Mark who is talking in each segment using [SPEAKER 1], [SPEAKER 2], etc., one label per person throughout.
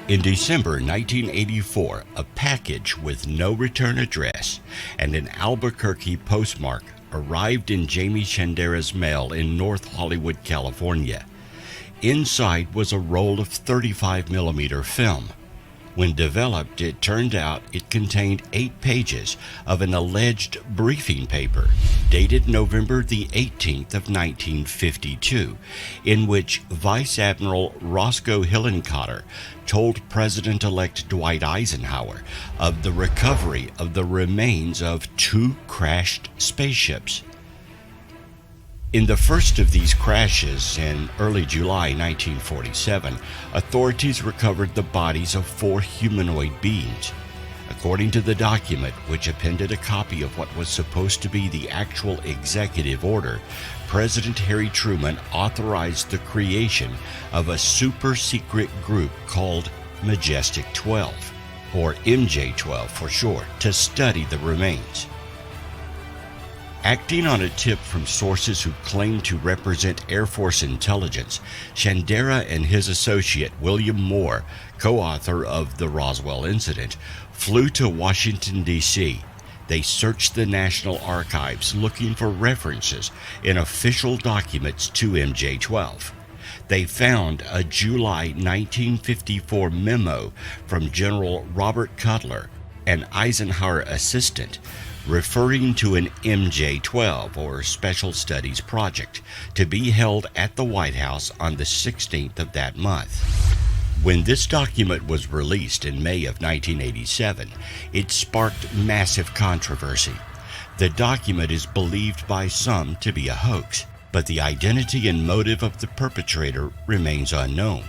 [SPEAKER 1] In December 1984, a package with no return address and an Albuquerque postmark arrived in Jamie Shandera's mail in North Hollywood, California. Inside was a roll of 35mm film. When developed, it turned out it contained 8 pages of an alleged briefing paper dated November the 18th of 1952, in which Vice Admiral Roscoe Hillenkotter told President-elect Dwight Eisenhower of the recovery of the remains of 2 crashed spaceships. In the first of these crashes, in early July 1947, authorities recovered the bodies of 4 humanoid beings. According to the document, which appended a copy of what was supposed to be the actual executive order, President Harry Truman authorized the creation of a super-secret group called MJ-12, or MJ-12 for short, to study the remains. Acting on a tip from sources who claimed to represent Air Force intelligence, Shandera and his associate William Moore, co-author of the Roswell incident, flew to Washington, D.C. They searched the National Archives looking for references in official documents to MJ-12. They found a July 1954 memo from General Robert Cutler, an Eisenhower assistant, referring to an MJ-12, or Special Studies Project, to be held at the White House on the 16th of that month. When this document was released in May of 1987, it sparked massive controversy. The document is believed by some to be a hoax, but the identity and motive of the perpetrator remains unknown.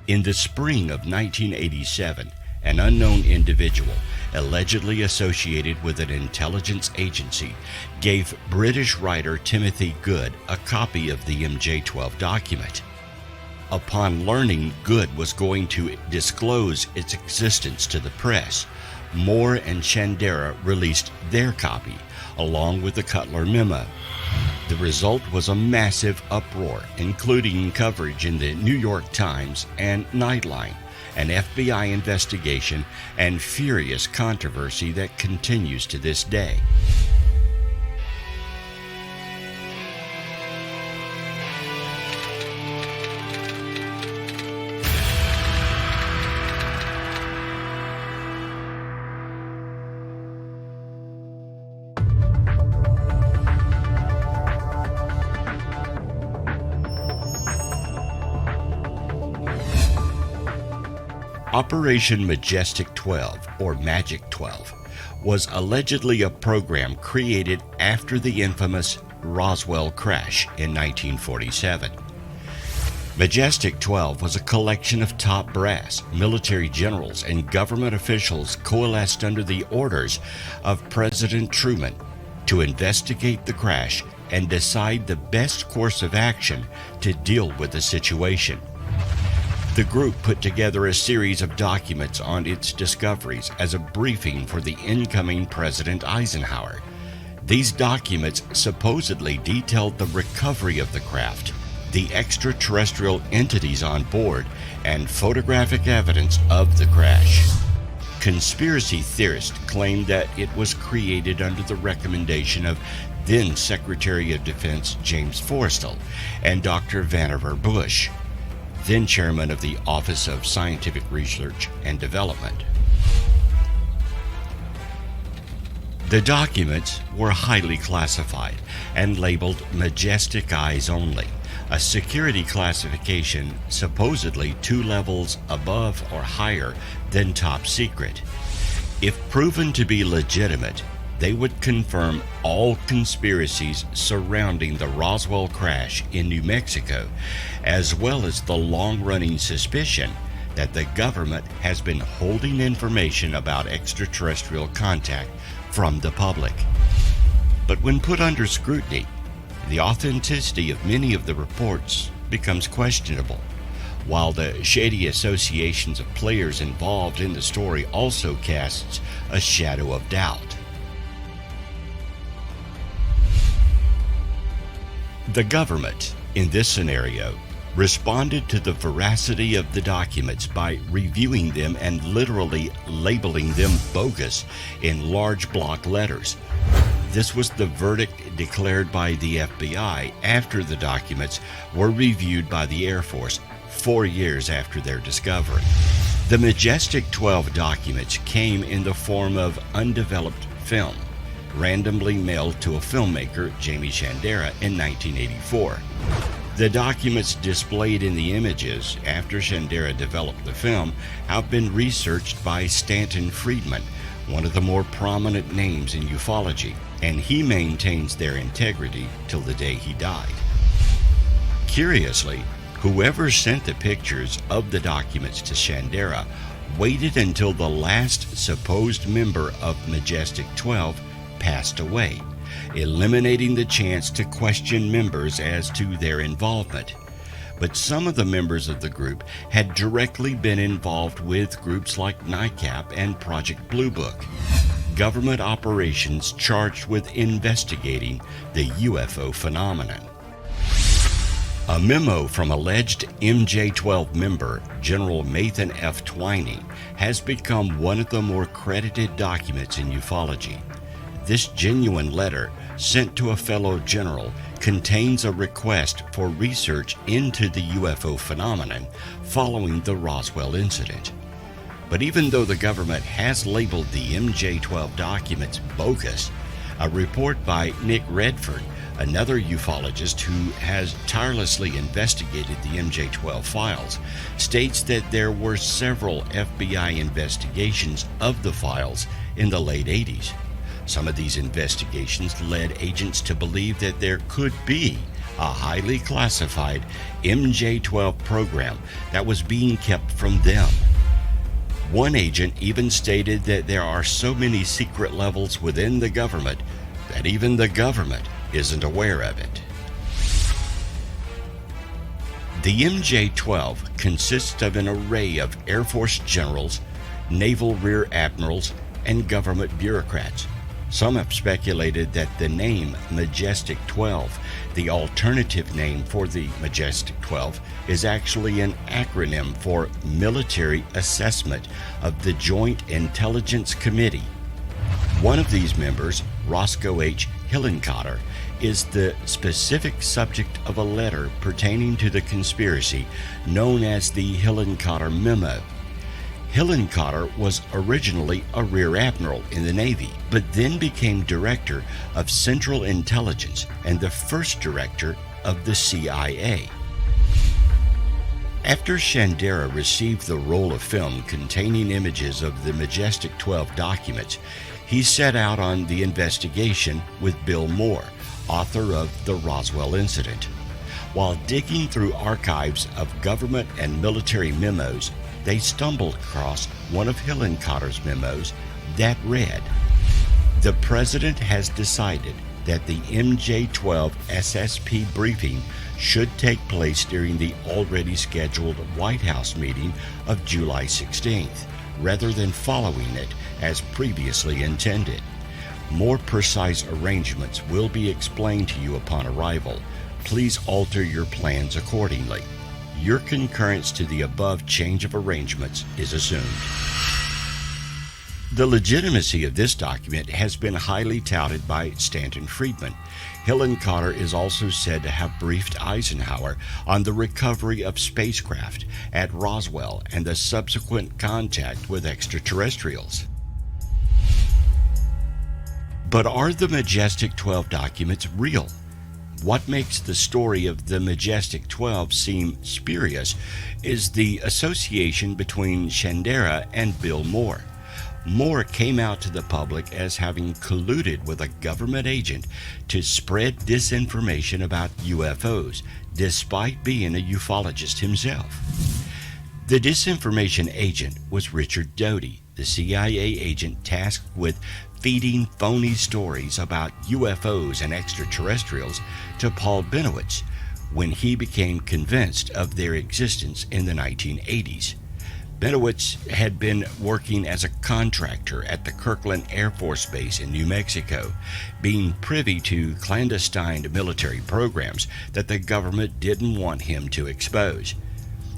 [SPEAKER 1] In the spring of 1987, an unknown individual, allegedly associated with an intelligence agency, gave British writer Timothy Good a copy of the MJ-12 document. Upon learning Good was going to disclose its existence to the press, Moore and Shandera released their copy, along with the Cutler memo. The result was a massive uproar, including coverage in the New York Times and Nightline, an FBI investigation, and furious controversy that continues to this day. Operation Majestic 12, or Magic 12, was allegedly a program created after the infamous Roswell crash in 1947. Majestic 12 was a collection of top brass, military generals, and government officials coalesced under the orders of President Truman to investigate the crash and decide the best course of action to deal with the situation. The group put together a series of documents on its discoveries as a briefing for the incoming President Eisenhower. These documents supposedly detailed the recovery of the craft, the extraterrestrial entities on board, and photographic evidence of the crash. Conspiracy theorists claimed that it was created under the recommendation of then Secretary of Defense James Forrestal and Dr. Vannevar Bush, then chairman of the Office of Scientific Research and Development. The documents were highly classified and labeled Majestic Eyes Only, a security classification supposedly 2 levels above or higher than Top Secret. If proven to be legitimate, they would confirm all conspiracies surrounding the Roswell crash in New Mexico, as well as the long-running suspicion that the government has been holding information about extraterrestrial contact from the public. But when put under scrutiny, the authenticity of many of the reports becomes questionable, while the shady associations of players involved in the story also casts a shadow of doubt. The government, in this scenario, responded to the veracity of the documents by reviewing them and literally labeling them bogus in large block letters. This was the verdict declared by the FBI after the documents were reviewed by the Air Force 4 years after their discovery. The MJ-12 documents came in the form of undeveloped film, randomly mailed to a filmmaker, Jamie Shandera, in 1984. The documents displayed in the images after Shandera developed the film have been researched by Stanton Friedman, one of the more prominent names in ufology, and he maintains their integrity till the day he died. Curiously, whoever sent the pictures of the documents to Shandera waited until the last supposed member of MJ-12 passed away, eliminating the chance to question members as to their involvement. But some of the members of the group had directly been involved with groups like NICAP and Project Blue Book, government operations charged with investigating the UFO phenomenon. A memo from alleged MJ-12 member General Nathan F. Twining has become one of the more credited documents in ufology. This genuine letter, sent to a fellow general, contains a request for research into the UFO phenomenon following the Roswell incident. But even though the government has labeled the MJ-12 documents bogus, a report by Nick Redford, another ufologist who has tirelessly investigated the MJ-12 files, states that there were several FBI investigations of the files in the late 80s. Some of these investigations led agents to believe that there could be a highly classified MJ-12 program that was being kept from them. One agent even stated that there are so many secret levels within the government that even the government isn't aware of it. The MJ-12 consists of an array of Air Force generals, naval rear admirals, and government bureaucrats. Some have speculated that the name Majestic 12, the alternative name for the MJ-12, is actually an acronym for Military Assessment of the Joint Intelligence Committee. One of these members, Roscoe H. Hillenkotter, is the specific subject of a letter pertaining to the conspiracy known as the Hillenkotter Memo. Hillenkotter was originally a rear admiral in the Navy, but then became director of Central Intelligence and the first director of the CIA. After Shandera received the roll of film containing images of the MJ-12 documents, he set out on the investigation with Bill Moore, author of the Roswell incident. While digging through archives of government and military memos, they stumbled across one of Hillenkotter's memos that read, "The President has decided that the MJ-12 SSP briefing should take place during the already scheduled White House meeting of July 16th, rather than following it as previously intended. More precise arrangements will be explained to you upon arrival. Please alter your plans accordingly. Your concurrence to the above change of arrangements is assumed." The legitimacy of this document has been highly touted by Stanton Friedman. Hillenkotter is also said to have briefed Eisenhower on the recovery of spacecraft at Roswell and the subsequent contact with extraterrestrials. But are the MJ-12 documents real? What makes the story of the MJ-12 seem spurious is the association between Shandera and Bill Moore. Moore came out to the public as having colluded with a government agent to spread disinformation about UFOs, despite being a ufologist himself. The disinformation agent was Richard Doty, the CIA agent tasked with feeding phony stories about UFOs and extraterrestrials to Paul Bennewitz when he became convinced of their existence in the 1980s. Benowitz had been working as a contractor at the Kirkland Air Force Base in New Mexico, being privy to clandestine military programs that the government didn't want him to expose.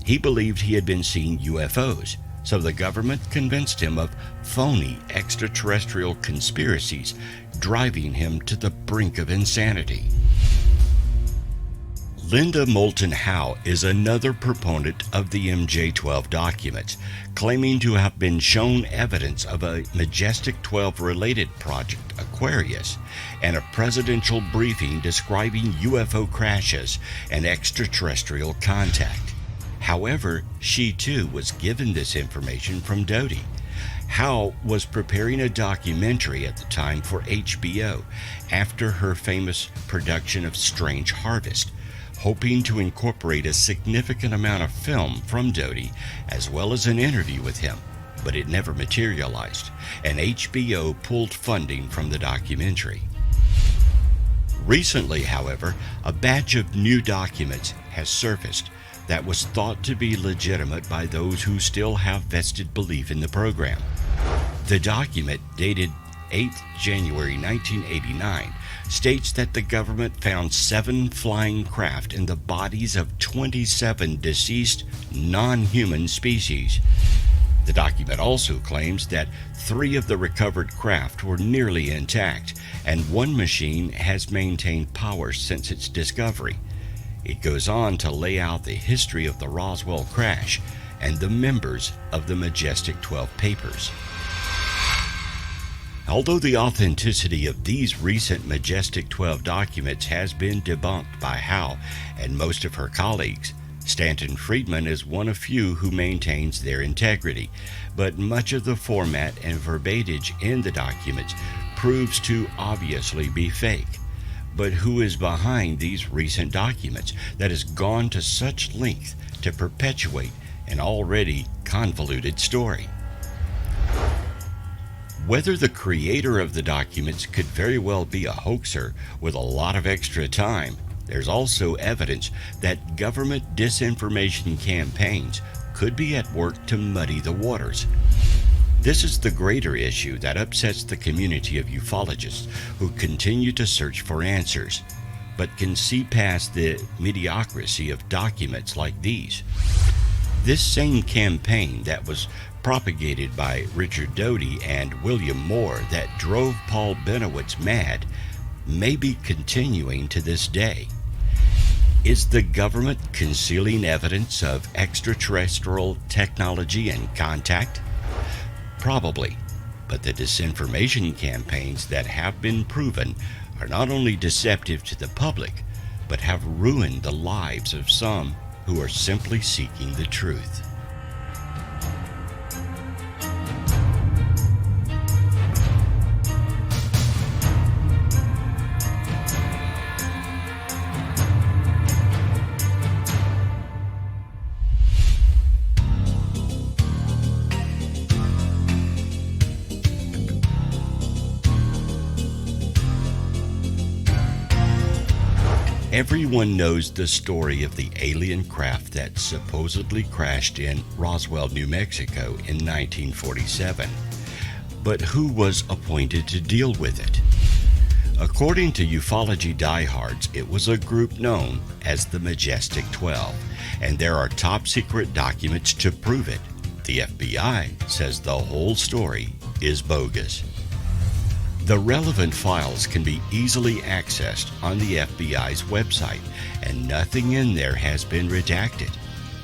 [SPEAKER 1] He believed he had been seeing UFOs, so the government convinced him of phony extraterrestrial conspiracies, driving him to the brink of insanity. Linda Moulton Howe is another proponent of the MJ-12 documents, claiming to have been shown evidence of a Majestic 12 related Project Aquarius and a presidential briefing describing UFO crashes and extraterrestrial contact. However, she too was given this information from Doty. Howe was preparing a documentary at the time for HBO after her famous production of Strange Harvest, hoping to incorporate a significant amount of film from Doty as well as an interview with him, but it never materialized, and HBO pulled funding from the documentary. Recently, however, a batch of new documents has surfaced that was thought to be legitimate by those who still have vested belief in the program. The document, dated 8th January 1989, states that the government found 7 flying craft in the bodies of 27 deceased non-human species. The document also claims that 3 of the recovered craft were nearly intact, and one machine has maintained power since its discovery. It goes on to lay out the history of the Roswell crash and the members of the Majestic 12 papers. Although the authenticity of these recent Majestic 12 documents has been debunked by Howe and most of her colleagues, Stanton Friedman is one of few who maintains their integrity, but much of the format and verbiage in the documents proves to obviously be fake. But who is behind these recent documents that has gone to such length to perpetuate an already convoluted story? Whether the creator of the documents could very well be a hoaxer with a lot of extra time, there's also evidence that government disinformation campaigns could be at work to muddy the waters. This is the greater issue that upsets the community of ufologists who continue to search for answers, but can see past the mediocrity of documents like these. This same campaign that was propagated by Richard Doty and William Moore that drove Paul Benowitz mad may be continuing to this day. Is the government concealing evidence of extraterrestrial technology and contact? Probably, but the disinformation campaigns that have been proven are not only deceptive to the public, but have ruined the lives of some who are simply seeking the truth. Everyone knows the story of the alien craft that supposedly crashed in Roswell, New Mexico in 1947. But who was appointed to deal with it? According to ufology diehards, it was a group known as the Majestic 12, and there are top-secret documents to prove it. The FBI says the whole story is bogus. The relevant files can be easily accessed on the FBI's website, and nothing in there has been redacted.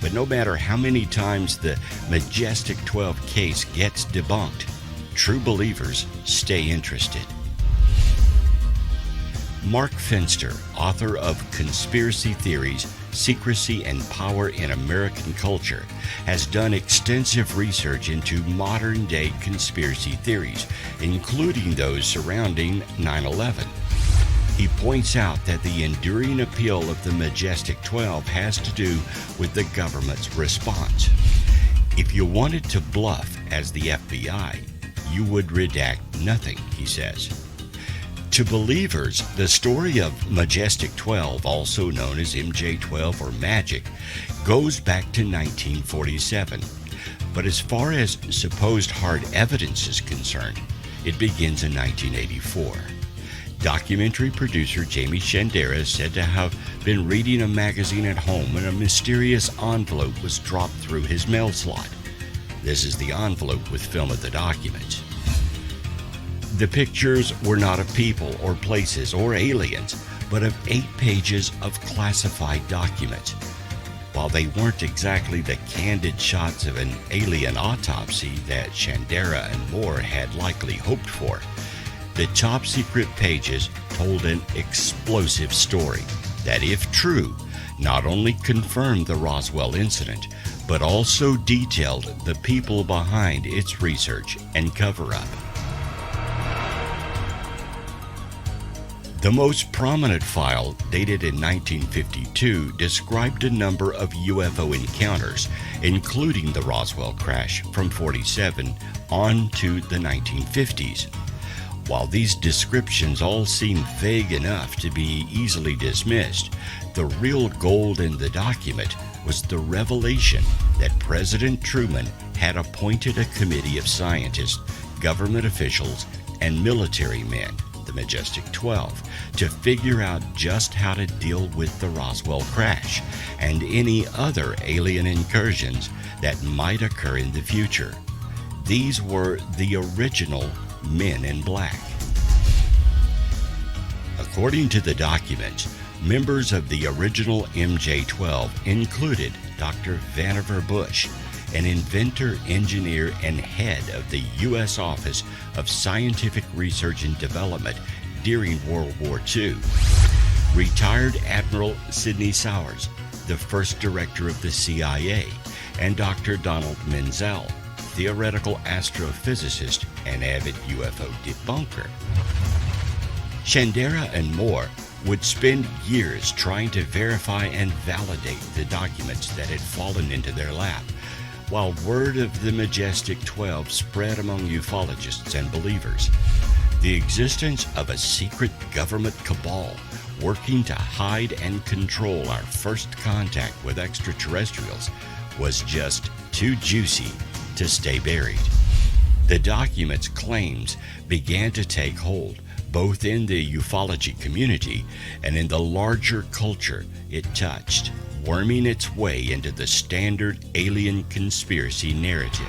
[SPEAKER 1] But no matter how many times the Majestic 12 case gets debunked, true believers stay interested. Mark Finster, author of Conspiracy Theories, Secrecy and Power in American Culture, has done extensive research into modern-day conspiracy theories, including those surrounding 9/11. He points out that the enduring appeal of the Majestic 12 has to do with the government's response. If you wanted to bluff as the FBI, you would redact nothing, he says. To believers, the story of Majestic 12, also known as MJ-12 or Magic, goes back to 1947. But as far as supposed hard evidence is concerned, it begins in 1984. Documentary producer Jamie Shandera is said to have been reading a magazine at home when a mysterious envelope was dropped through his mail slot. This is the envelope with film of the documents. The pictures were not of people or places or aliens, but of 8 pages of classified documents. While they weren't exactly the candid shots of an alien autopsy that Shandera and Moore had likely hoped for, the top secret pages told an explosive story that, if true, not only confirmed the Roswell incident, but also detailed the people behind its research and cover-up. The most prominent file, dated in 1952, described a number of UFO encounters, including the Roswell crash from 47 on to the 1950s. While these descriptions all seem vague enough to be easily dismissed, the real gold in the document was the revelation that President Truman had appointed a committee of scientists, government officials, and military men, the MJ-12, to figure out just how to deal with the Roswell crash and any other alien incursions that might occur in the future. These were the original Men in Black. According to the documents, members of the original MJ-12 included Dr. Vannevar Bush, an inventor, engineer, and head of the U.S. Office of Scientific Research and Development during World War II, retired Admiral Sidney Sowers, the first director of the CIA, and Dr. Donald Menzel, theoretical astrophysicist and avid UFO debunker. Shandera and Moore would spend years trying to verify and validate the documents that had fallen into their lap, while word of the MJ-12 spread among ufologists and believers. The existence of a secret government cabal working to hide and control our first contact with extraterrestrials was just too juicy to stay buried. The document's claims began to take hold, both in the ufology community and in the larger culture it touched, worming its way into the standard alien conspiracy narrative.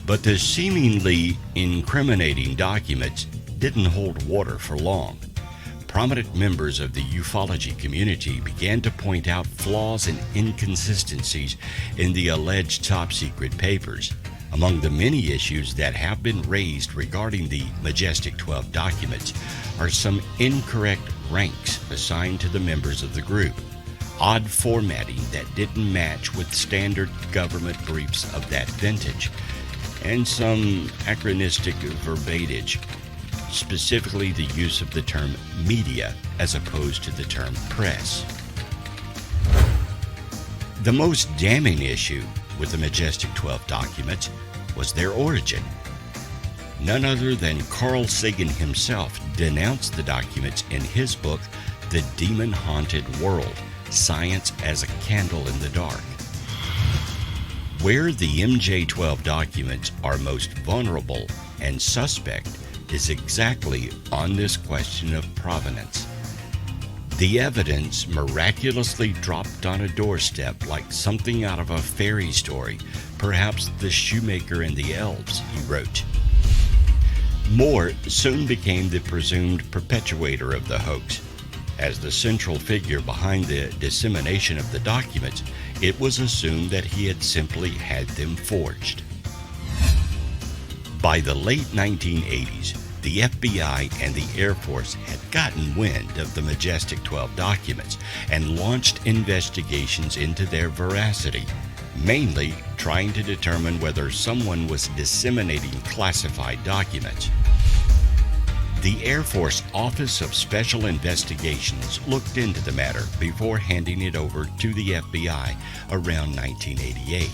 [SPEAKER 1] But the seemingly incriminating documents didn't hold water for long. Prominent members of the ufology community began to point out flaws and inconsistencies in the alleged top-secret papers. Among the many issues that have been raised regarding the MJ-12 documents are some incorrect ranks assigned to the members of the group, odd formatting that didn't match with standard government briefs of that vintage, and some anachronistic verbiage, specifically the use of the term media as opposed to the term press. The most damning issue with the MJ-12 documents was their origin. None other than Carl Sagan himself denounced the documents in his book, The Demon-Haunted World: Science as a Candle in the Dark. Where the MJ-12 documents are most vulnerable and suspect is exactly on this question of provenance. The evidence miraculously dropped on a doorstep like something out of a fairy story, perhaps The Shoemaker and the Elves, he wrote. Moore soon became the presumed perpetuator of the hoax. As the central figure behind the dissemination of the documents, it was assumed that he had simply had them forged. By the late 1980s, the FBI and the Air Force had gotten wind of the MJ-12 documents and launched investigations into their veracity, mainly trying to determine whether someone was disseminating classified documents. The Air Force Office of Special Investigations looked into the matter before handing it over to the FBI around 1988.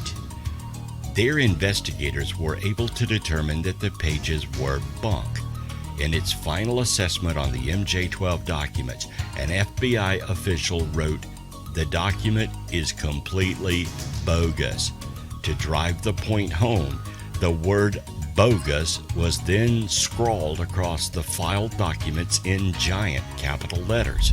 [SPEAKER 1] Their investigators were able to determine that the pages were bunk. In its final assessment on the MJ-12 documents, an FBI official wrote, the document is completely bogus. To drive the point home, the word bogus was then scrawled across the filed documents in giant capital letters.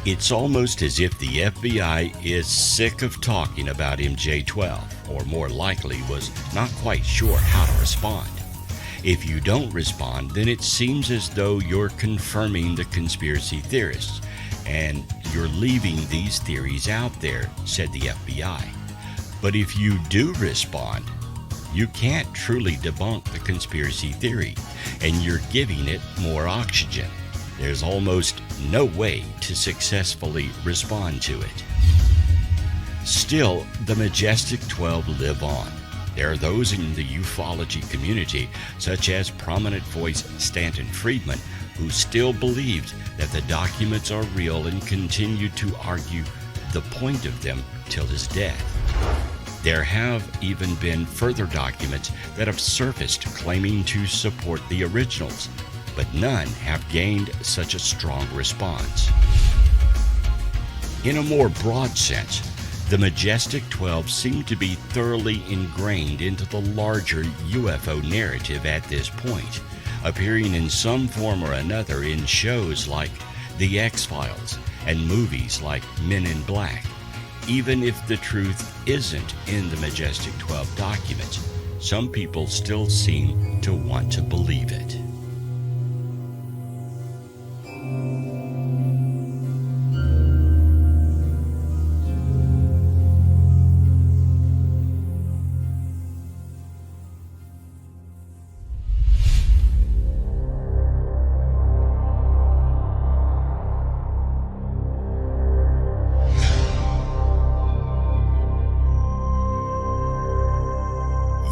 [SPEAKER 1] It's almost as if the FBI is sick of talking about MJ-12, or more likely was not quite sure how to respond. If you don't respond, then it seems as though you're confirming the conspiracy theorists, and you're leaving these theories out there, said the FBI. But if you do respond, you can't truly debunk the conspiracy theory, and you're giving it more oxygen. There's almost no way to successfully respond to it. Still, the Majestic 12 live on. There are those in the ufology community, such as prominent voice Stanton Friedman, who still believes that the documents are real and continued to argue the point of them till his death. There have even been further documents that have surfaced claiming to support the originals, but none have gained such a strong response. In a more broad sense, the Majestic 12 seem to be thoroughly ingrained into the larger UFO narrative at this point, appearing in some form or another in shows like The X-Files and movies like Men in Black. Even if the truth isn't in the Majestic 12 documents, some people still seem to want to believe it.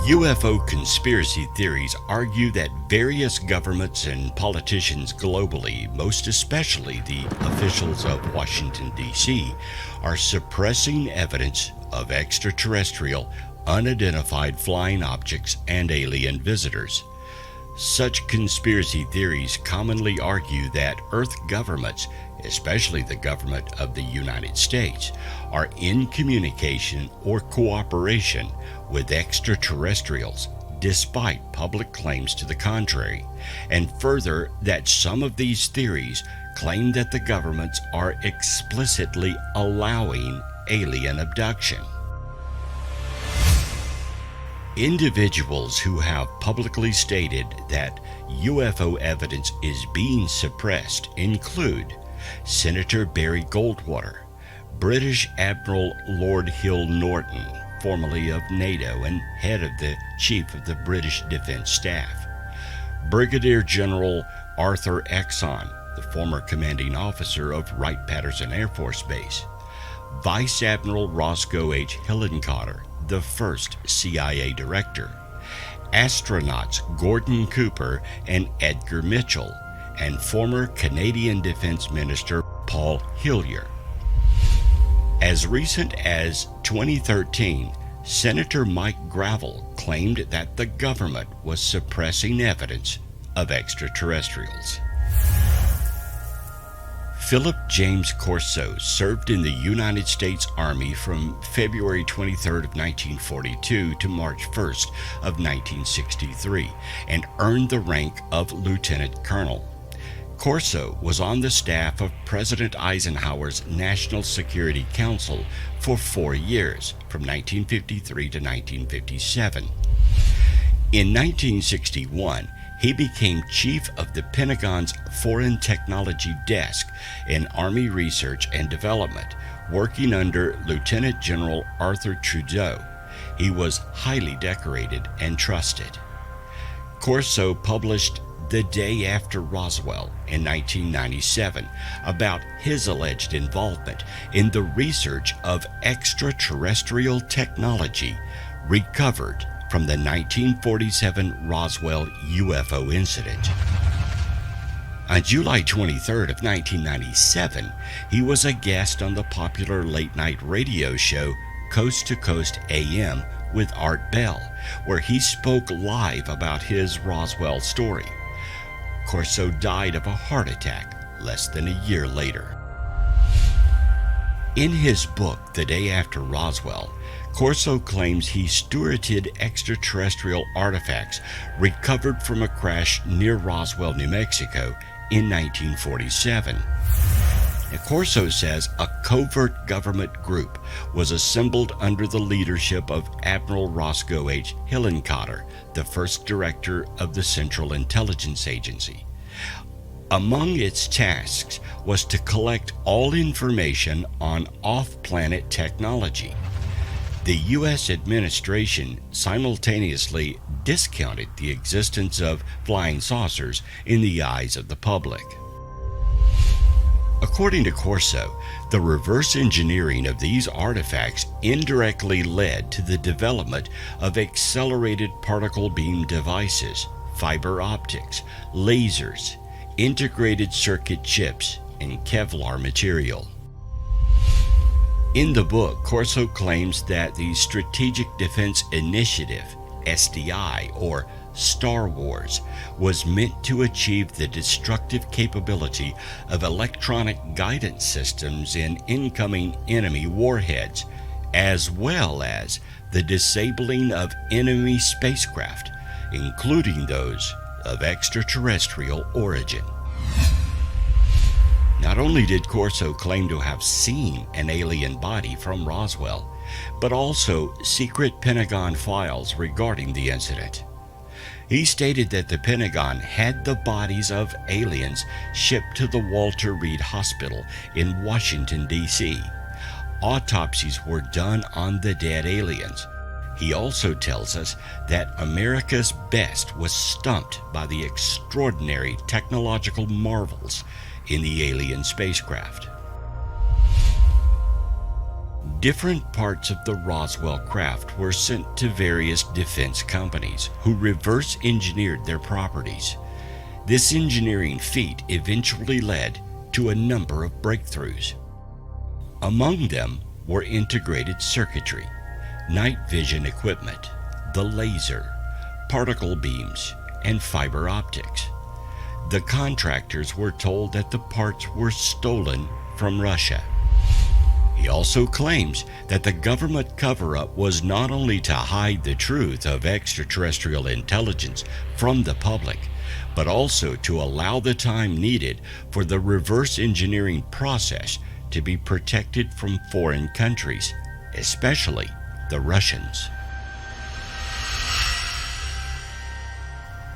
[SPEAKER 1] UFO conspiracy theories argue that various governments and politicians globally, most especially the officials of Washington, D.C., are suppressing evidence of extraterrestrial, unidentified flying objects and alien visitors. Such conspiracy theories commonly argue that Earth governments, especially the government of the United States, are in communication or cooperation with extraterrestrials, despite public claims to the contrary, and further that some of these theories claim that the governments are explicitly allowing alien abduction. Individuals who have publicly stated that UFO evidence is being suppressed include Senator Barry Goldwater, British Admiral Lord Hill Norton, formerly of NATO and head of the Chief of the British Defense Staff, Brigadier General Arthur Exon, the former commanding officer of Wright-Patterson Air Force Base, Vice Admiral Roscoe H. Hillenkotter, the first CIA director, astronauts Gordon Cooper and Edgar Mitchell, and former Canadian Defense Minister Paul Hillier. As recent as 2013, Senator Mike Gravel claimed that the government was suppressing evidence of extraterrestrials. Philip James Corso served in the United States Army from February 23rd of 1942 to March 1st of 1963 and earned the rank of Lieutenant Colonel. Corso was on the staff of President Eisenhower's National Security Council for 4 years, from 1953 to 1957. In 1961, he became chief of the Pentagon's Foreign Technology Desk in Army Research and Development, working under Lieutenant General Arthur Trudeau. He was highly decorated and trusted. Corso published The Day After Roswell in 1997 about his alleged involvement in the research of extraterrestrial technology recovered from the 1947 Roswell UFO incident. On July 23rd of 1997, he was a guest on the popular late-night radio show Coast to Coast AM with Art Bell, where he spoke live about his Roswell story. Corso died of a heart attack less than a year later. In his book, The Day After Roswell, Corso claims he stewarded extraterrestrial artifacts recovered from a crash near Roswell, New Mexico in 1947. Now, Corso says a covert government group was assembled under the leadership of Admiral Roscoe H. Hillenkotter, the first director of the Central Intelligence Agency. Among its tasks was to collect all information on off-planet technology. The U.S. administration simultaneously discounted the existence of flying saucers in the eyes of the public. According to Corso, the reverse engineering of these artifacts indirectly led to the development of accelerated particle beam devices, fiber optics, lasers, integrated circuit chips, and Kevlar material. In the book, Corso claims that the Strategic Defense Initiative, SDI, or Star Wars, was meant to achieve the destructive capability of electronic guidance systems in incoming enemy warheads, as well as the disabling of enemy spacecraft, including those of extraterrestrial origin. Not only did Corso claim to have seen an alien body from Roswell, but also secret Pentagon files regarding the incident. He stated that the Pentagon had the bodies of aliens shipped to the Walter Reed Hospital in Washington, D.C. Autopsies were done on the dead aliens. He also tells us that America's best was stumped by the extraordinary technological marvels in the alien spacecraft. Different parts of the Roswell craft were sent to various defense companies who reverse engineered their properties. This engineering feat eventually led to a number of breakthroughs. Among them were integrated circuitry, night vision equipment, the laser, particle beams, and fiber optics. The contractors were told that the parts were stolen from Russia. He also claims that the government cover-up was not only to hide the truth of extraterrestrial intelligence from the public, but also to allow the time needed for the reverse engineering process to be protected from foreign countries, especially the Russians.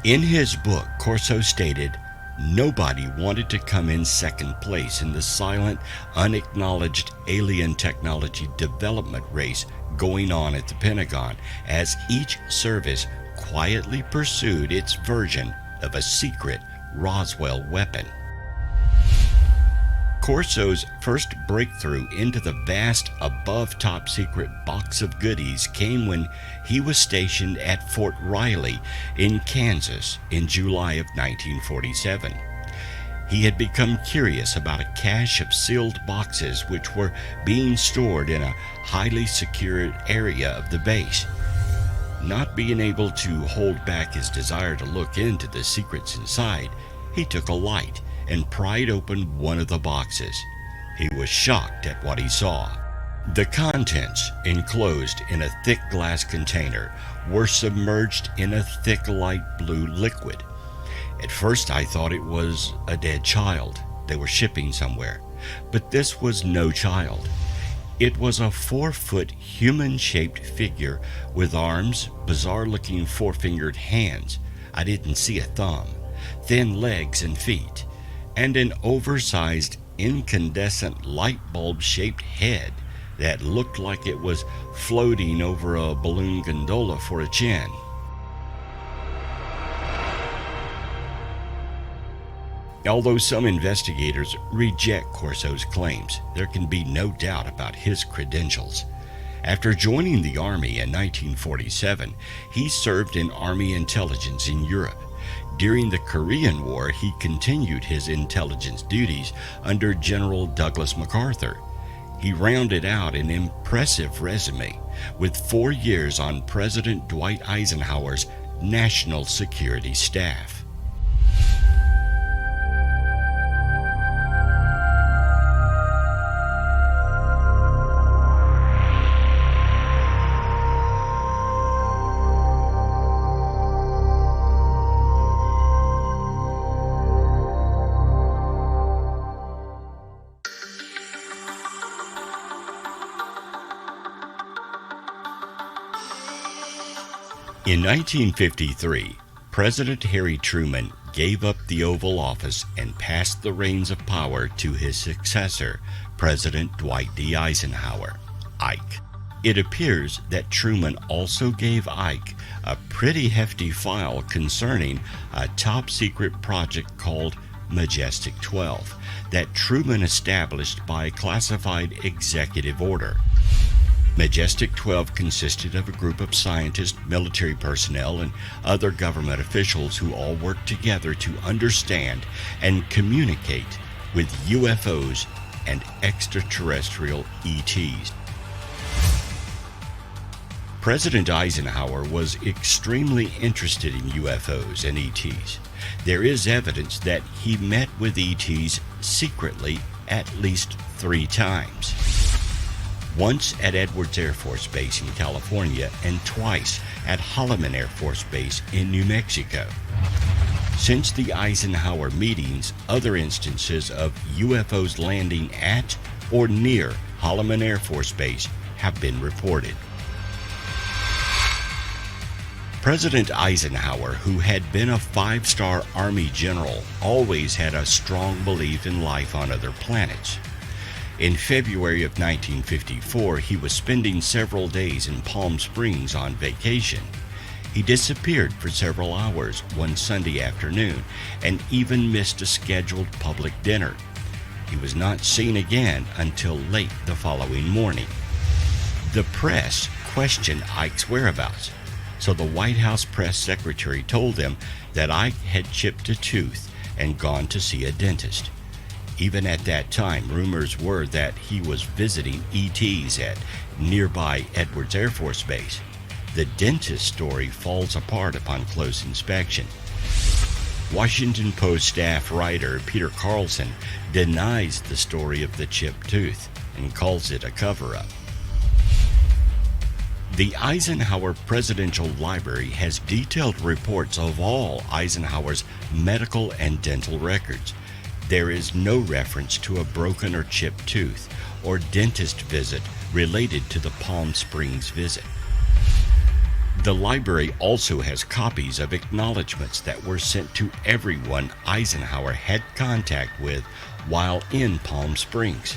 [SPEAKER 1] In his book, Corso stated, "Nobody wanted to come in second place in the silent, unacknowledged alien technology development race going on at the Pentagon, as each service quietly pursued its version of a secret Roswell weapon." Corso's first breakthrough into the vast above top secret box of goodies came when he was stationed at Fort Riley in Kansas in July of 1947. He had become curious about a cache of sealed boxes which were being stored in a highly secured area of the base. Not being able to hold back his desire to look into the secrets inside, he took a light and pried open one of the boxes. He was shocked at what he saw. The contents, enclosed in a thick glass container, were submerged in a thick light blue liquid. At first I thought it was a dead child they were shipping somewhere, but this was no child. It was a 4-foot human-shaped figure with arms, bizarre-looking 4-fingered hands, I didn't see a thumb, thin legs and feet, and an oversized incandescent light bulb-shaped head that looked like it was floating over a balloon gondola for a chin. Although some investigators reject Corso's claims, there can be no doubt about his credentials. After joining the Army in 1947, he served in Army intelligence in Europe. During the Korean War, he continued his intelligence duties under General Douglas MacArthur. He rounded out an impressive resume with 4 years on President Dwight Eisenhower's national security staff. In 1953, President Harry Truman gave up the Oval Office and passed the reins of power to his successor, President Dwight D. Eisenhower, Ike. It appears that Truman also gave Ike a pretty hefty file concerning a top-secret project called MJ-12 that Truman established by classified executive order. MJ-12 consisted of a group of scientists, military personnel, and other government officials who all worked together to understand and communicate with UFOs and extraterrestrial ETs. President Eisenhower was extremely interested in UFOs and ETs. There is evidence that he met with ETs secretly at least 3 times. Once at Edwards Air Force Base in California and twice at Holloman Air Force Base in New Mexico. Since the Eisenhower meetings, other instances of UFOs landing at or near Holloman Air Force Base have been reported. President Eisenhower, who had been a 5-star Army general, always had a strong belief in life on other planets. In February of 1954, he was spending several days in Palm Springs on vacation. He disappeared for several hours one Sunday afternoon and even missed a scheduled public dinner. He was not seen again until late the following morning. The press questioned Ike's whereabouts, so the White House press secretary told them that Ike had chipped a tooth and gone to see a dentist. Even at that time, rumors were that he was visiting ETs at nearby Edwards Air Force Base. The dentist story falls apart upon close inspection. Washington Post staff writer Peter Carlson denies the story of the chipped tooth and calls it a cover-up. The Eisenhower Presidential Library has detailed reports of all Eisenhower's medical and dental records. There is no reference to a broken or chipped tooth or dentist visit related to the Palm Springs visit. The library also has copies of acknowledgments that were sent to everyone Eisenhower had contact with while in Palm Springs.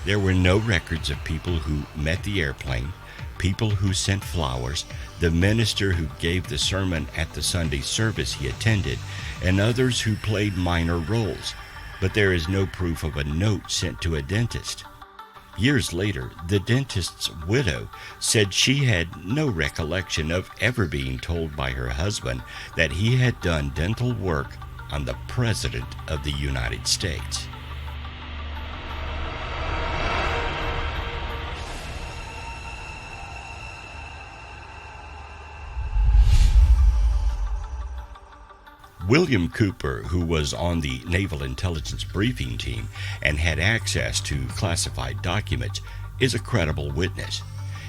[SPEAKER 1] There were no records of people who met the airplane, people who sent flowers, the minister who gave the sermon at the Sunday service he attended, and others who played minor roles. But there is no proof of a note sent to a dentist. Years later, the dentist's widow said she had no recollection of ever being told by her husband that he had done dental work on the President of the United States. William Cooper, who was on the Naval Intelligence Briefing Team and had access to classified documents, is a credible witness.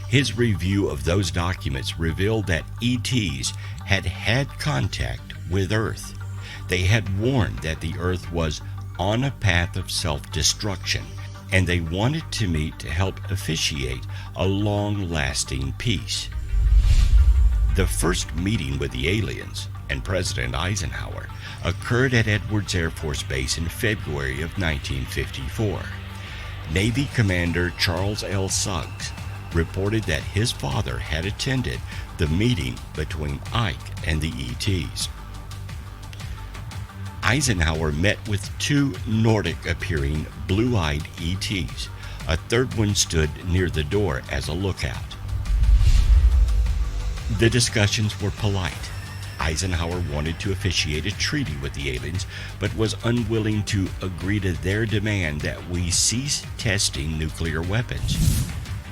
[SPEAKER 1] His review of those documents revealed that ETs had had contact with Earth. They had warned that the Earth was on a path of self-destruction, and they wanted to meet to help officiate a long-lasting peace. The first meeting with the aliens and President Eisenhower occurred at Edwards Air Force Base in February of 1954. Navy Commander Charles L. Suggs reported that his father had attended the meeting between Ike and the ETs. Eisenhower met with 2 Nordic-appearing blue-eyed ETs. A third one stood near the door as a lookout. The discussions were polite. Eisenhower wanted to officiate a treaty with the aliens, but was unwilling to agree to their demand that we cease testing nuclear weapons.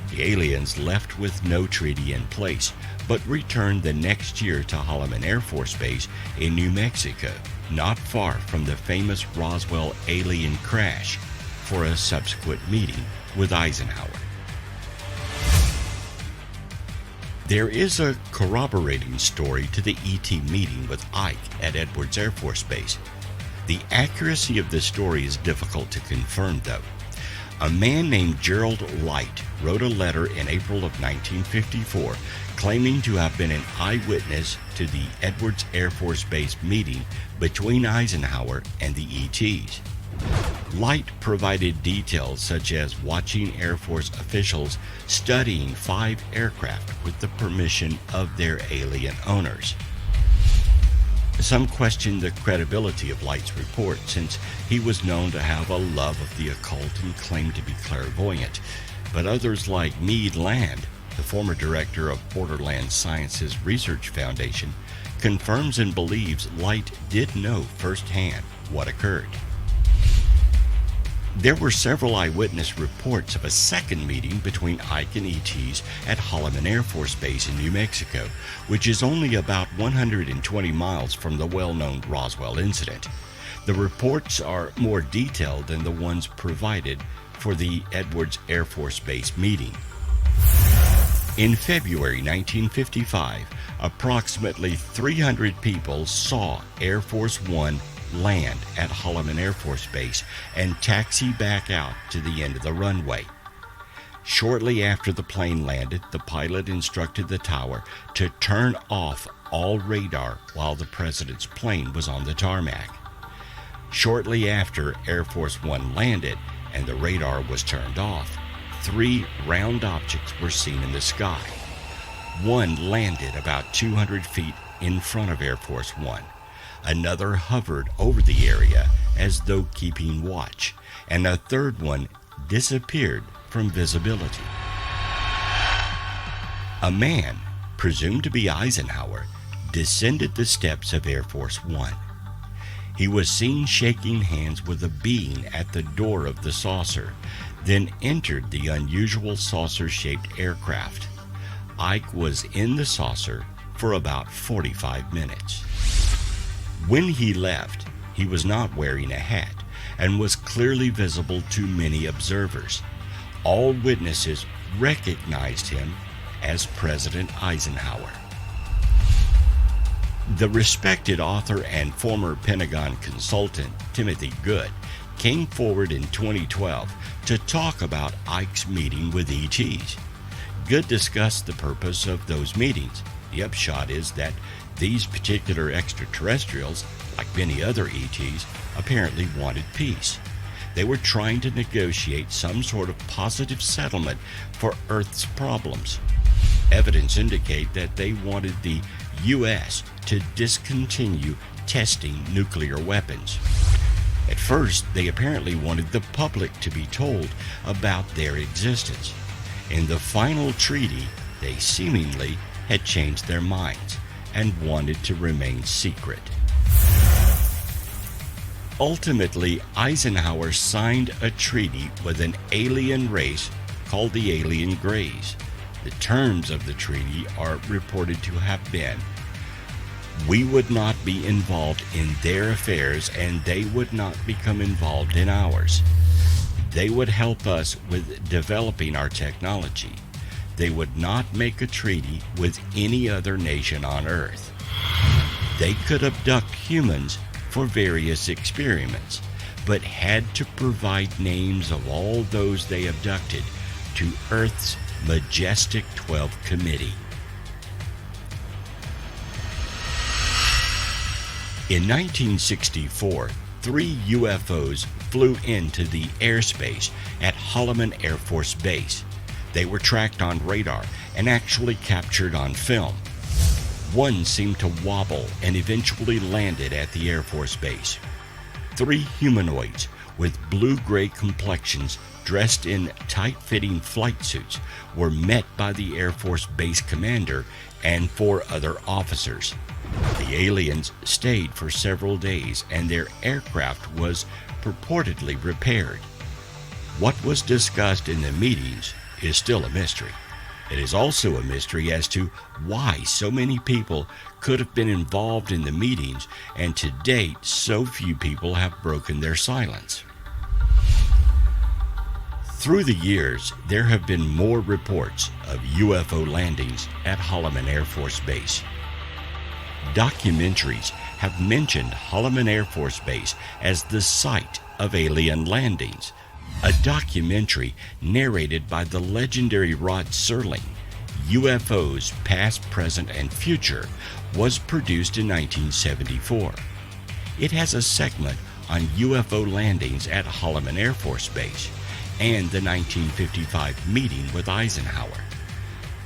[SPEAKER 1] The aliens left with no treaty in place, but returned the next year to Holloman Air Force Base in New Mexico, not far from the famous Roswell alien crash, for a subsequent meeting with Eisenhower. There is a corroborating story to the ET meeting with Ike at Edwards Air Force Base. The accuracy of the story is difficult to confirm, though. A man named Gerald Light wrote a letter in April of 1954 claiming to have been an eyewitness to the Edwards Air Force Base meeting between Eisenhower and the ETs. Light provided details such as watching Air Force officials studying 5 aircraft with the permission of their alien owners. Some questioned the credibility of Light's report since he was known to have a love of the occult and claimed to be clairvoyant, but others like Meade Land, the former director of Borderland Sciences Research Foundation, confirms and believes Light did know firsthand what occurred. There were several eyewitness reports of a second meeting between Ike and ETs at Holloman Air Force Base in New Mexico, which is only about 120 miles from the well-known Roswell incident. The reports are more detailed than the ones provided for the Edwards Air Force Base meeting. In February 1955, approximately 300 people saw Air Force One land at Holloman Air Force Base and taxi back out to the end of the runway. Shortly after the plane landed, the pilot instructed the tower to turn off all radar while the president's plane was on the tarmac. Shortly after Air Force One landed and the radar was turned off, 3 round objects were seen in the sky. One landed about 200 feet in front of Air Force One. Another hovered over the area as though keeping watch, and a third one disappeared from visibility. A man, presumed to be Eisenhower, descended the steps of Air Force One. He was seen shaking hands with a being at the door of the saucer, then entered the unusual saucer-shaped aircraft. Ike was in the saucer for about 45 minutes. When he left, he was not wearing a hat and was clearly visible to many observers. All witnesses recognized him as President Eisenhower. The respected author and former Pentagon consultant Timothy Good came forward in 2012 to talk about Ike's meeting with ETs. Good discussed the purpose of those meetings. The upshot is that these particular extraterrestrials, like many other ETs, apparently wanted peace. They were trying to negotiate some sort of positive settlement for Earth's problems. Evidence indicate that they wanted the U.S. to discontinue testing nuclear weapons. At first, they apparently wanted the public to be told about their existence. In the final treaty, they seemingly had changed their minds and wanted to remain secret. Ultimately, Eisenhower signed a treaty with an alien race called the Alien Greys. The terms of the treaty are reported to have been, we would not be involved in their affairs and they would not become involved in ours. They would help us with developing our technology. They would not make a treaty with any other nation on Earth. They could abduct humans for various experiments, but had to provide names of all those they abducted to Earth's majestic 12 Committee. In 1964, 3 UFOs flew into the airspace at Holloman Air Force Base. They were tracked on radar and actually captured on film. One seemed to wobble and eventually landed at the Air Force Base. 3 humanoids with blue-gray complexions dressed in tight-fitting flight suits were met by the Air Force Base commander and 4 other officers. The aliens stayed for several days and their aircraft was purportedly repaired. What was discussed in the meetings is still a mystery. It is also a mystery as to why so many people could have been involved in the meetings, and to date, so few people have broken their silence. Through the years, there have been more reports of UFO landings at Holloman Air Force Base. Documentaries have mentioned Holloman Air Force Base as the site of alien landings. A documentary narrated by the legendary Rod Serling, UFOs Past, Present, and Future, was produced in 1974. It has a segment on UFO landings at Holloman Air Force Base and the 1955 meeting with Eisenhower.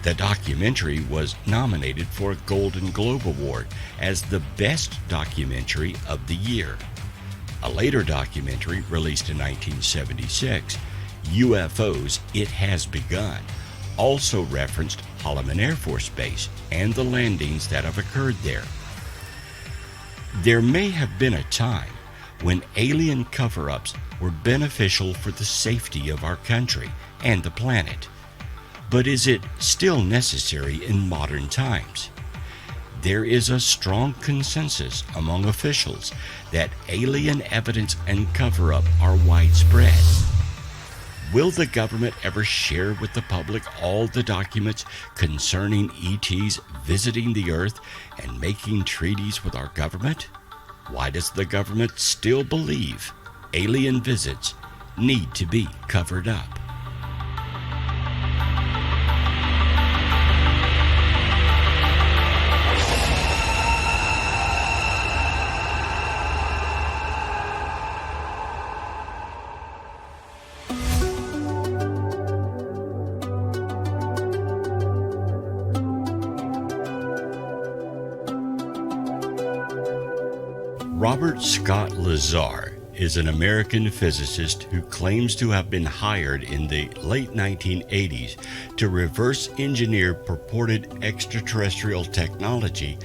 [SPEAKER 1] The documentary was nominated for a Golden Globe Award as the best documentary of the year. A later documentary released in 1976, UFOs It Has Begun, also referenced Holloman Air Force Base and the landings that have occurred there. There may have been a time when alien cover-ups were beneficial for the safety of our country and the planet. But is it still necessary in modern times? There is a strong consensus among officials that alien evidence and cover-up are widespread. Will the government ever share with the public all the documents concerning ETs visiting the Earth and making treaties with our government? Why does the government still believe alien visits need to be covered up? Robert Scott Lazar is an American physicist who claims to have been hired in the late 1980s to reverse engineer purported extraterrestrial technology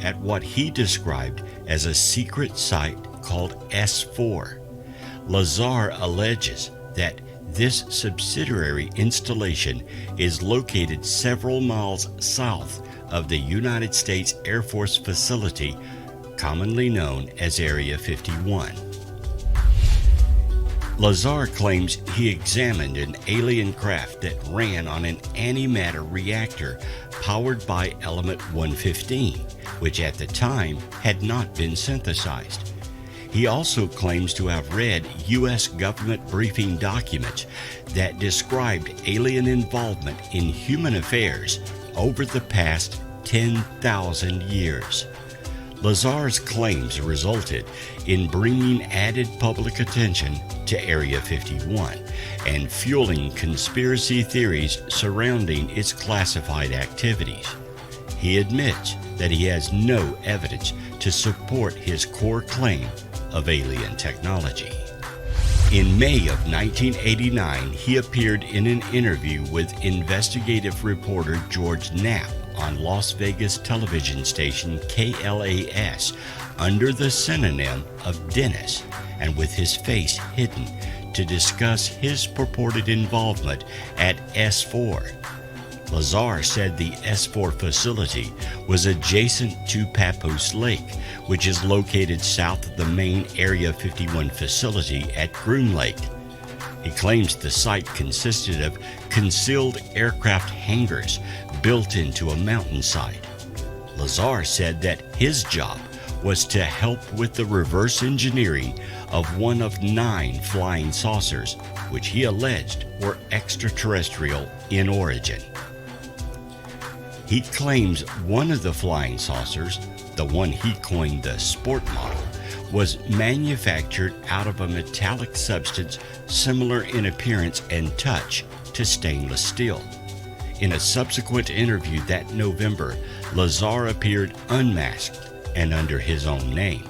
[SPEAKER 1] at what he described as a secret site called S4. Lazar alleges that this subsidiary installation is located several miles south of the United States Air Force facility, commonly known as Area 51. Lazar claims he examined an alien craft that ran on an antimatter reactor powered by element 115, which at the time had not been synthesized. He also claims to have read U.S. government briefing documents that described alien involvement in human affairs over the past 10,000 years. Lazar's claims resulted in bringing added public attention to Area 51 and fueling conspiracy theories surrounding its classified activities. He admits that he has no evidence to support his core claim of alien technology. In May of 1989, he appeared in an interview with investigative reporter George Knapp on Las Vegas television station KLAS under the synonym of Dennis and with his face hidden to discuss his purported involvement at S4. Lazar said the S4 facility was adjacent to Papoose Lake, which is located south of the main Area 51 facility at Groom Lake. He claims the site consisted of concealed aircraft hangars built into a mountainside. Lazar said that his job was to help with the reverse engineering of one of 9 flying saucers, which he alleged were extraterrestrial in origin. He claims one of the flying saucers, the one he coined the Sport model, was manufactured out of a metallic substance similar in appearance and touch to stainless steel. In a subsequent interview that November, Lazar appeared unmasked and under his own name.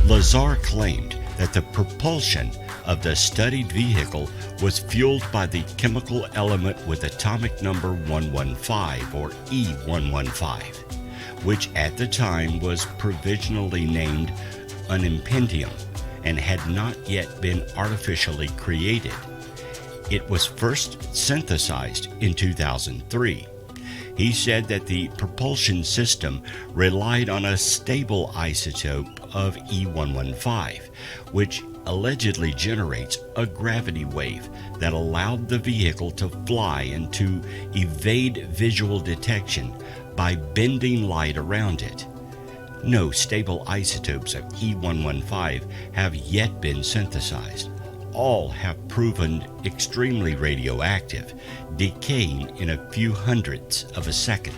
[SPEAKER 1] Lazar claimed that the propulsion of the studied vehicle was fueled by the chemical element with atomic number 115, or E115, which at the time was provisionally named unimpentium and had not yet been artificially created. It was first synthesized in 2003. He said that the propulsion system relied on a stable isotope of E115, which allegedly generates a gravity wave that allowed the vehicle to fly and to evade visual detection by bending light around it. No stable isotopes of E115 have yet been synthesized. all have proven extremely radioactive, decaying in a few hundredths of a second.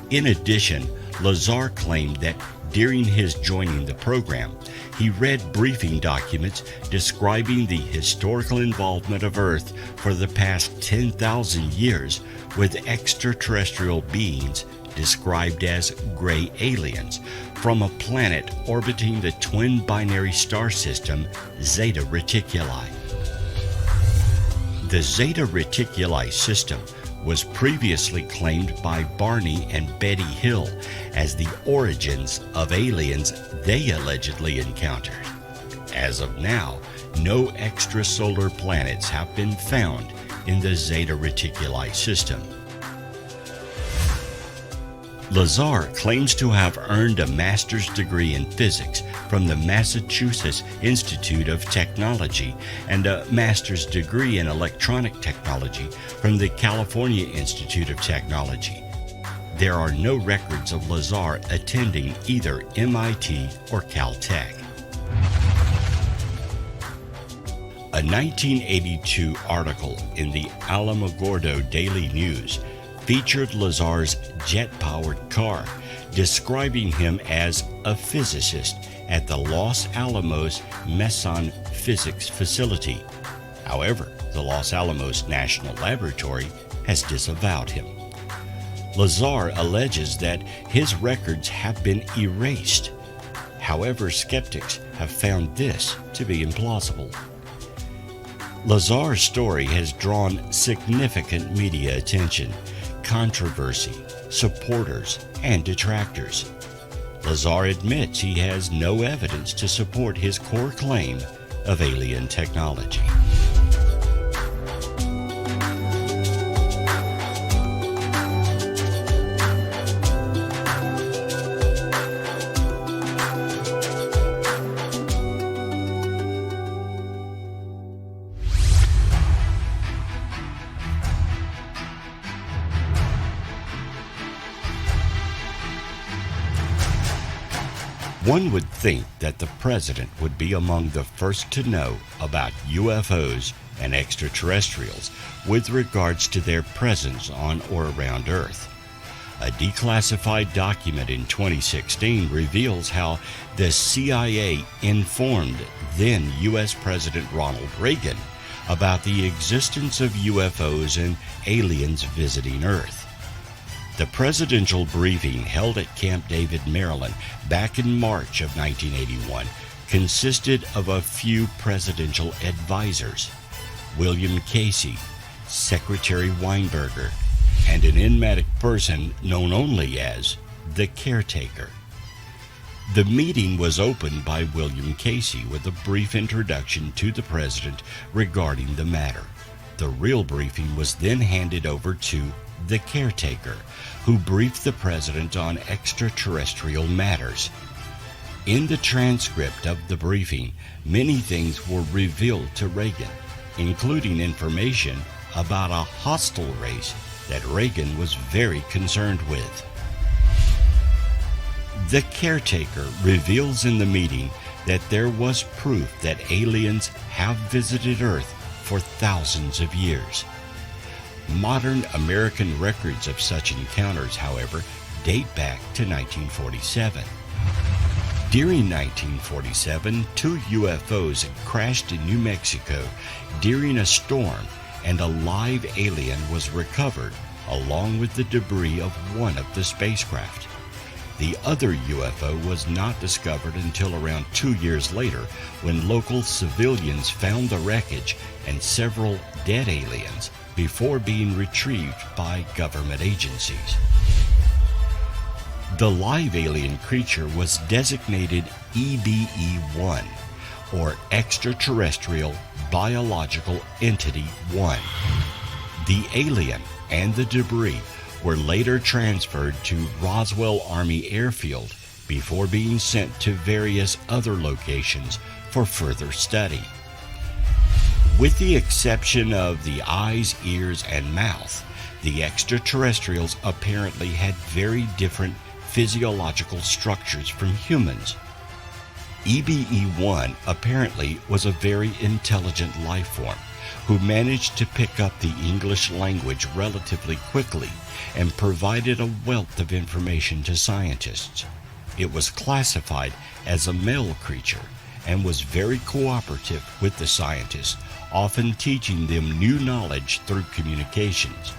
[SPEAKER 1] In addition, Lazar claimed that during his joining the program, he read briefing documents describing the historical involvement of Earth for the past 10,000 years with extraterrestrial beings described as gray aliens from a planet orbiting the twin binary star system Zeta Reticuli. The Zeta Reticuli system was previously claimed by Barney and Betty Hill as the origins of aliens they allegedly encountered. As of now, no extrasolar planets have been found in the Zeta Reticuli system. Lazar claims to have earned a master's degree in physics from the Massachusetts Institute of Technology and a master's degree in electronic technology from the California Institute of Technology. There are no records of Lazar attending either MIT or Caltech. A 1982 article in the Alamogordo Daily News featured Lazar's jet-powered car, describing him as a physicist at the Los Alamos Meson Physics Facility. However, the Los Alamos National Laboratory has disavowed him. Lazar alleges that his records have been erased. However, skeptics have found this to be implausible. Lazar's story has drawn significant media attention, controversy, supporters, and detractors. Lazar admits he has no evidence to support his core claim of alien technology. One would think that the president would be among the first to know about UFOs and extraterrestrials with regards to their presence on or around Earth. A declassified document in 2016 reveals how the CIA informed then U.S. President Ronald Reagan about the existence of UFOs and aliens visiting Earth. The presidential briefing held at Camp David, Maryland, back in March of 1981 consisted of a few presidential advisors: William Casey, Secretary Weinberger, and an enigmatic person known only as the Caretaker. The meeting was opened by William Casey with a brief introduction to the president regarding the matter. The real briefing was then handed over to the Caretaker, who briefed the president on extraterrestrial matters. In the transcript of the briefing, many things were revealed to Reagan, including information about a hostile race that Reagan was very concerned with. The Caretaker reveals in the meeting that there was proof that aliens have visited Earth for thousands of years. Modern American records of such encounters, however, date back to 1947. During 1947, 2 UFOs had crashed in New Mexico during a storm, and a live alien was recovered along with the debris of one of the spacecraft. The other UFO was not discovered until around 2 years later, when local civilians found the wreckage and several dead aliens before being retrieved by government agencies. The live alien creature was designated EBE-1, or Extraterrestrial Biological Entity 1. The alien and the debris were later transferred to Roswell Army Airfield before being sent to various other locations for further study. With the exception of the eyes, ears, and mouth, the extraterrestrials apparently had very different physiological structures from humans. EBE-1 apparently was a very intelligent life form who managed to pick up the English language relatively quickly and provided a wealth of information to scientists. It was classified as a male creature and was very cooperative with the scientists, often teaching them new knowledge through communications.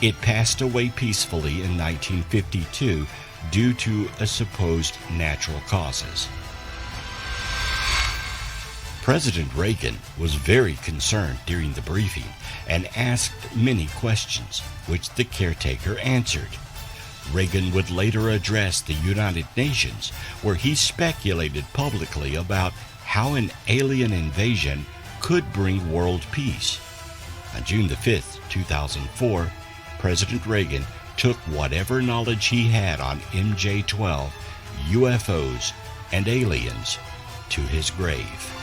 [SPEAKER 1] It passed away peacefully in 1952 due to a supposed natural causes. President Reagan was very concerned during the briefing and asked many questions, which the caretaker answered. Reagan would later address the United Nations, where he speculated publicly about how an alien invasion could bring world peace. On June the 5th, 2004, President Reagan took whatever knowledge he had on MJ-12, UFOs, and aliens to his grave.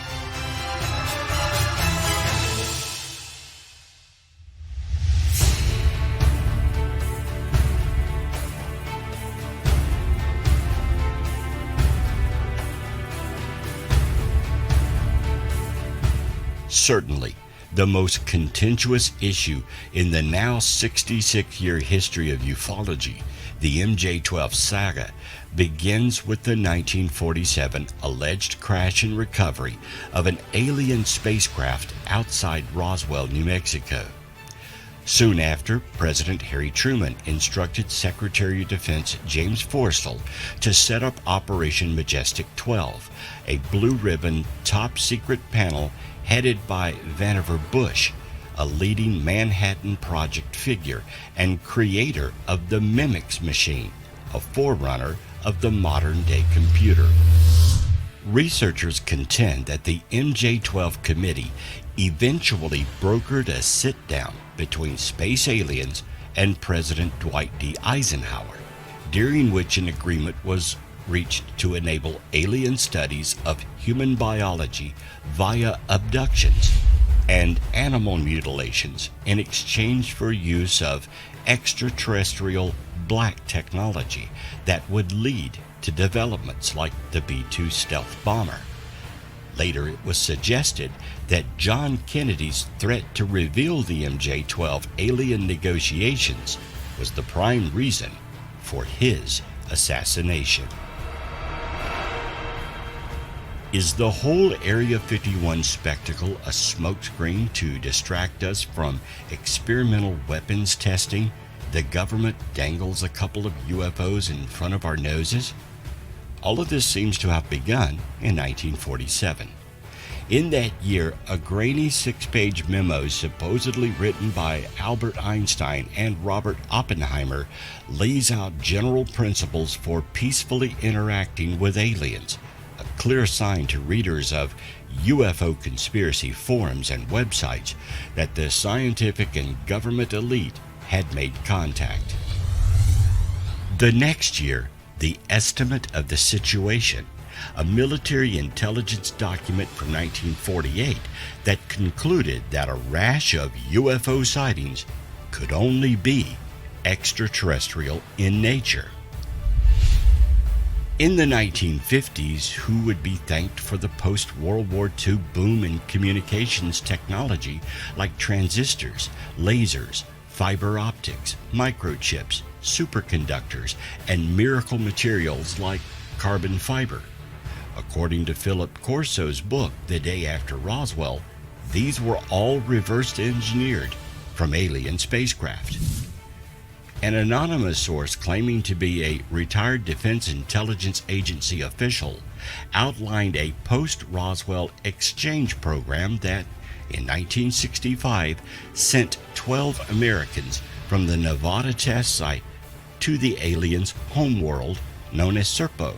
[SPEAKER 1] Certainly, the most contentious issue in the now 66-year history of ufology, the MJ-12 saga, begins with the 1947 alleged crash and recovery of an alien spacecraft outside Roswell, New Mexico. Soon after, President Harry Truman instructed Secretary of Defense James Forrestal to set up Operation Majestic 12, a blue-ribbon top-secret panel headed by Vannevar Bush, a leading Manhattan Project figure and creator of the Mimics machine, a forerunner of the modern-day computer. Researchers contend that the MJ-12 committee eventually brokered a sit-down between space aliens and President Dwight D. Eisenhower, during which an agreement was reached to enable alien studies of human biology via abductions and animal mutilations in exchange for use of extraterrestrial black technology that would lead to developments like the B-2 stealth bomber. Later, it was suggested that John Kennedy's threat to reveal the MJ-12 alien negotiations was the prime reason for his assassination. Is the whole Area 51 spectacle a smokescreen to distract us from experimental weapons testing? The government dangles a couple of UFOs in front of our noses? All of this seems to have begun in 1947. In that year, a grainy 6-page memo supposedly written by Albert Einstein and Robert Oppenheimer lays out general principles for peacefully interacting with aliens, a clear sign to readers of UFO conspiracy forums and websites that the scientific and government elite had made contact. The next year, the Estimate of the Situation, a military intelligence document from 1948 that concluded that a rash of UFO sightings could only be extraterrestrial in nature. In the 1950s, who would be thanked for the post-World War II boom in communications technology like transistors, lasers, fiber optics, microchips, superconductors, and miracle materials like carbon fiber? According to Philip Corso's book, The Day After Roswell, these were all reverse engineered from alien spacecraft. An anonymous source claiming to be a retired Defense Intelligence Agency official outlined a post-Roswell exchange program that, in 1965, sent 12 Americans from the Nevada test site to the aliens' homeworld known as Serpo.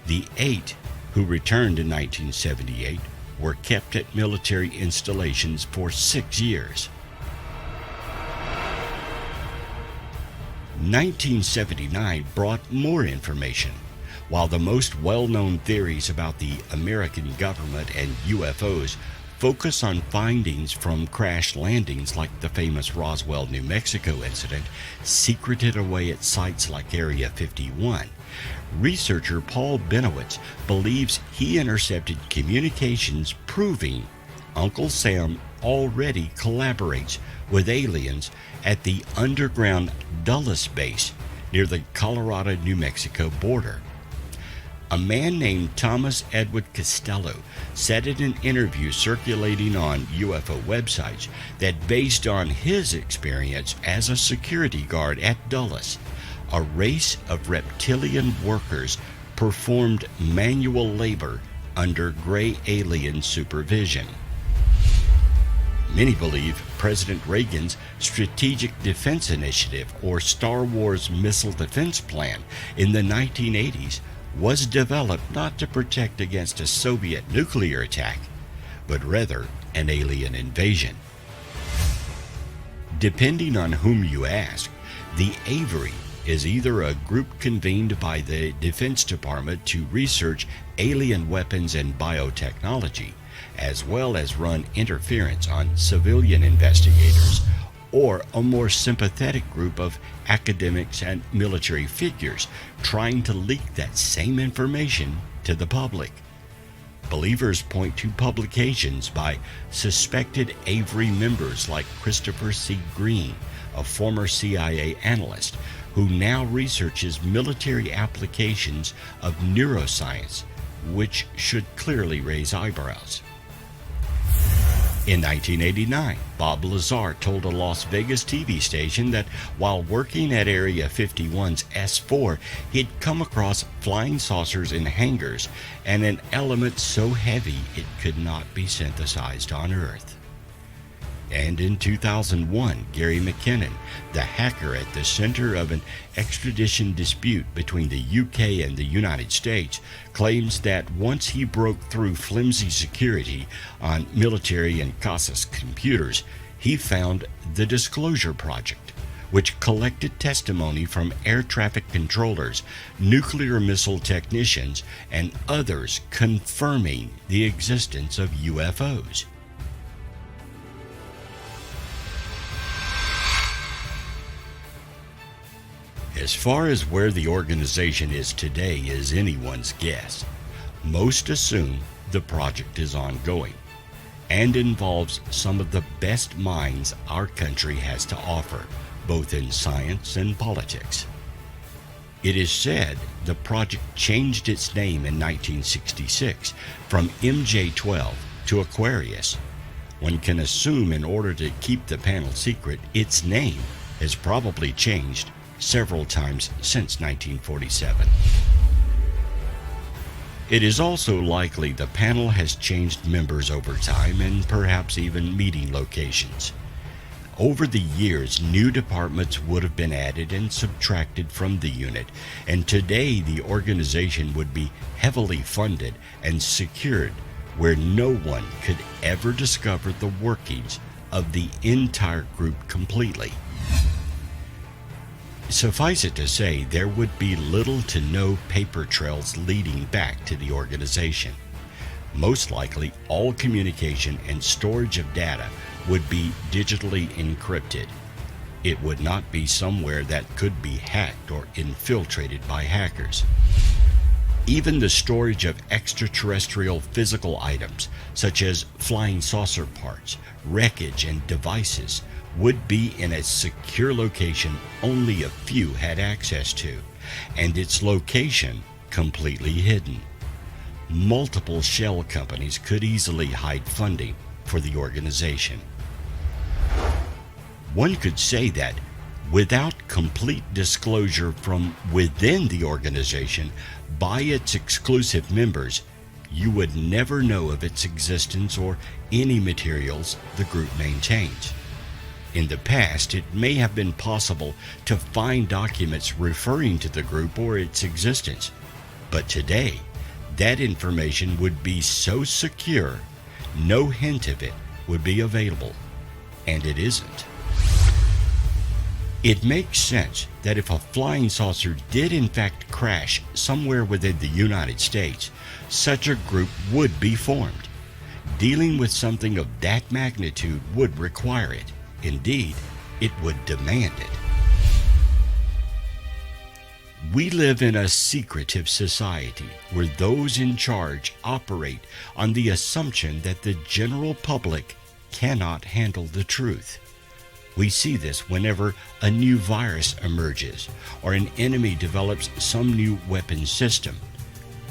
[SPEAKER 1] The 8 who returned in 1978 were kept at military installations for 6 years. 1979 brought more information. While the most well-known theories about the American government and UFOs focus on findings from crash landings like the famous Roswell, New Mexico incident, secreted away at sites like Area 51, Researcher Paul Benowitz believes he intercepted communications proving Uncle Sam already collaborates with aliens at the underground Dulles base near the Colorado-New Mexico border. A man named Thomas Edward Costello said in an interview circulating on UFO websites that based on his experience as a security guard at Dulles, a race of reptilian workers performed manual labor under gray alien supervision. Many believe President Reagan's Strategic Defense Initiative, or Star Wars Missile Defense Plan, in the 1980s was developed not to protect against a Soviet nuclear attack, but rather an alien invasion. Depending on whom you ask, the Avery is either a group convened by the Defense Department to research alien weapons and biotechnology, as well as run interference on civilian investigators, or a more sympathetic group of academics and military figures trying to leak that same information to the public. Believers point to publications by suspected Avery members like Christopher C. Green, a former CIA analyst who now researches military applications of neuroscience, which should clearly raise eyebrows. In 1989, Bob Lazar told a Las Vegas TV station that while working at Area 51's S4, he'd come across flying saucers in hangars and an element so heavy it could not be synthesized on Earth. And in 2001, Gary McKinnon, the hacker at the center of an extradition dispute between the UK and the United States, claims that once he broke through flimsy security on military and CASA's computers, he found the Disclosure Project, which collected testimony from air traffic controllers, nuclear missile technicians, and others confirming the existence of UFOs. As far as where the organization is today is anyone's guess. Most assume the project is ongoing and involves some of the best minds our country has to offer, both in science and politics. It is said the project changed its name in 1966 from MJ-12 to Aquarius. One can assume in order to keep the panel secret, its name has probably changed several times since 1947. It is also likely the panel has changed members over time and perhaps even meeting locations. Over the years, new departments would have been added and subtracted from the unit, and today the organization would be heavily funded and secured where no one could ever discover the workings of the entire group completely. Suffice it to say, there would be little to no paper trails leading back to the organization. Most likely, all communication and storage of data would be digitally encrypted. It would not be somewhere that could be hacked or infiltrated by hackers. Even the storage of extraterrestrial physical items, such as flying saucer parts, wreckage, and devices, would be in a secure location only a few had access to, and its location completely hidden. Multiple shell companies could easily hide funding for the organization. One could say that without complete disclosure from within the organization by its exclusive members, you would never know of its existence or any materials the group maintains. In the past, it may have been possible to find documents referring to the group or its existence, but today, that information would be so secure, no hint of it would be available, and it isn't. It makes sense that if a flying saucer did in fact crash somewhere within the United States, such a group would be formed. Dealing with something of that magnitude would require it. Indeed, it would demand it. We live in a secretive society where those in charge operate on the assumption that the general public cannot handle the truth. We see this whenever a new virus emerges or an enemy develops some new weapon system.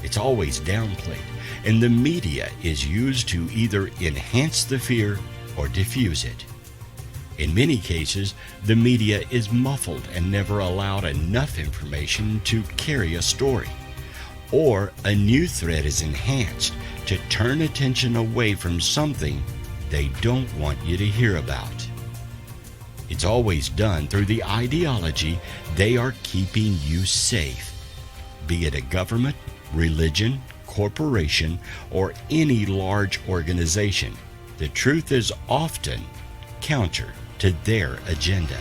[SPEAKER 1] It's always downplayed, and the media is used to either enhance the fear or diffuse it. In many cases, the media is muffled and never allowed enough information to carry a story. Or a new threat is enhanced to turn attention away from something they don't want you to hear about. It's always done through the ideology they are keeping you safe, be it a government, religion, corporation, or any large organization. The truth is often counter to their agenda.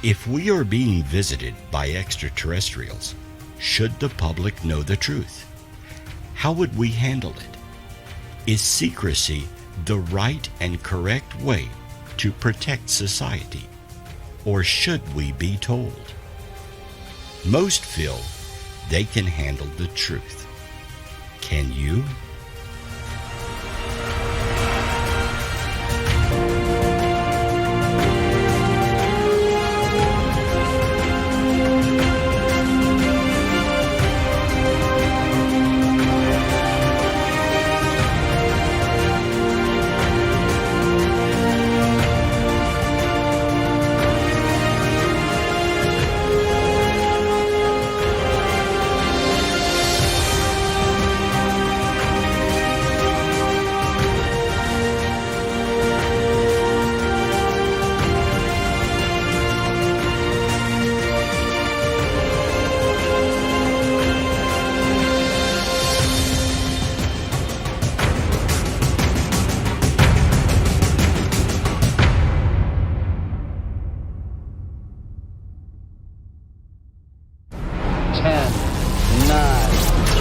[SPEAKER 1] If we are being visited by extraterrestrials, should the public know the truth? How would we handle it? Is secrecy the right and correct way to protect society? Or should we be told? Most feel they can handle the truth. Can you?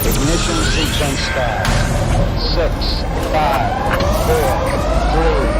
[SPEAKER 2] Ignition sequence start. 6, 5, 4, 3,